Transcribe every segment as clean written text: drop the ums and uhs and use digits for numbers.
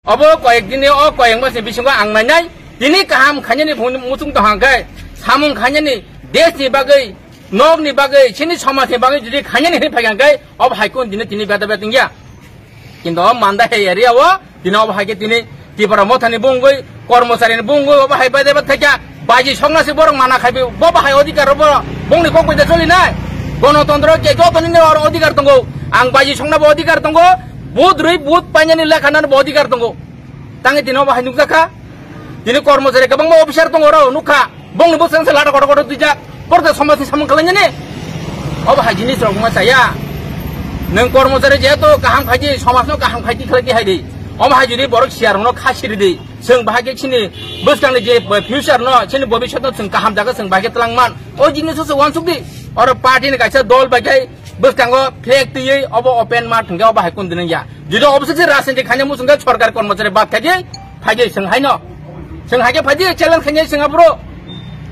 Obo koyek dini o koyek masih bisingo ang nanay. Dini kaham kanya ni musung tohangkai. Samung kanya ni des ni bagai. Nog ni bagai. Sini somas ni bagai. Jadi kanya ni pagangkai. Ob haikun dini bata tinggi. Kinto manda he area wa. Dini ob haikun dini. Di para motani bunggoy. Kormosari ni bunggoy. Ob haik bata bata kaya. Baji songna si borong mana kai. Boba hai odikar bo. Bung ni kok beda soli nai. Gণতন্ত্র ke joto ni or odikar tunggu. Ang baji songna bo odikar tunggu. Bud rui bud panjani lekanan bo odikar tunggu. Tangi dini ob hai nukaka. Dini kormosari kabang mo officer tunggu ro nuka. Bung ni bosang selada kodo tujak. Porta somasi samung kalanya ni. Ob hai jinis rong saya. Neng kormosari jeto kaham kaji somasno kaham kaji kalagi hai di. Om hai jadi borok siar no khasiri di. Seng bahage sini bosang ni je future no sini bobishat no seng kaham jaga seng bahage telangman. O jinis su wansuk di. Or party ni kaisa dol bagai bosang go flag tiye obo open mat thengga ob hai kun dinen ya. Judo obsesi rasen je khanya musung ga sorkar kormosari bat kaji phage seng hai no. Seng hage phage challenge khanya seng abro.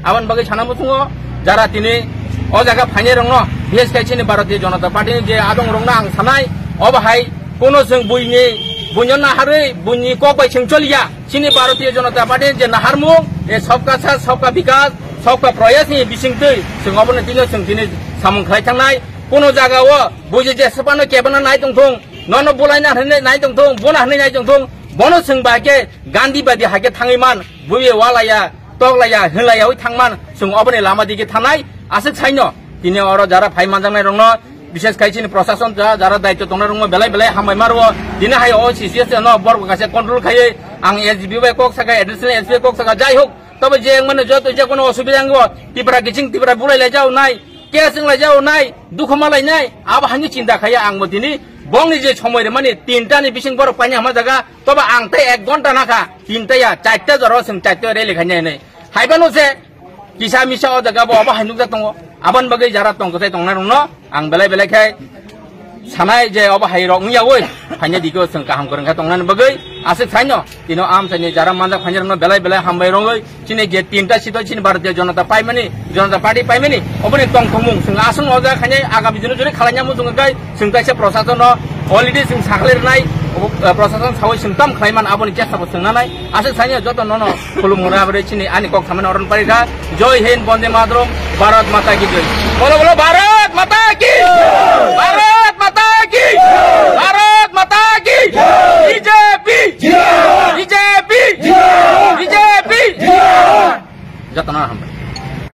Awan bagai chana musungo jara tini o jaga phanye rong no bes kai sini Bharatiya Janata Party ni je adong rong na ang sanai ob hai kono seng buini bunyon nahare bunyi kok bai seng choliya sini Bharatiya Janata Party je naharmu e sabka sath sabka bikas sabka prayas ni bisingtei seng obone tino seng tini samung khlai thangnai kono jaga o buji je sapano kebana nai tongthong nono bolai na hne nai tongthong bona hne nai tongthong bono seng bage gandhi badi hage thangaiman buye walaya toklaya hlaya oi thangman sung obone lama dike thanai asik saino tini oro jara phai manjangnai rongno বিশেষ কাইছিনি প্রশাসন যারা দায়িত্ব তোমরা রং বেলাই বেলাই হামাই মারো দিনে high ও CCS ন বর কাছে কন্ট্রোল খাইয়ে আং এসবি বাই কক সাকা এডিশনাল এসবি কক সাকা যাই হোক তবে যে মানে যত যে কোনো অসুবিধা আঙ্গো তিপরা গিচিং তিপরা বুলাই লাই যাও নাই কেসিং লাই যাও নাই দুঃখ মালাই নাই আব হানি চিন্তা খাইয়া আং মতিনি বংনি যে সময় মানে তিনটা নি বিসিং বর পানি হামা জায়গা তবে আংতে 1 ঘন্টা নাখা তিনটায়া চারটা জর সং চারটা রে লেখাই নাই হাইবানো সে কিসা মিসা ও জায়গা ববা হানুক দা তঙ্গ aban bagai jarak tong kotai tong narung no ang belai belai kai sanai je oba hai rong ya woi hanya diko seng kaham koreng tong nan bagai asik saino tino am sani jaram mandak hanjar no belai belai hambai rong oi chine ge tinta sito chin Bharatiya Janata Janata Party paimani obone tong thongmung seng asung oja khane agami dino jore khalanya mu jong gai seng kaisa prosason no already seng sakler nai prosason sawai seng tam khlaiman aboni chesta bo seng nanai asik saino joto nono khulum mura bare chine ani kok saman oron parida joy hind bonde madrom Bharat Mata ki jai. Bolo bolo Bharat Mata ki. Bharat Mata ki.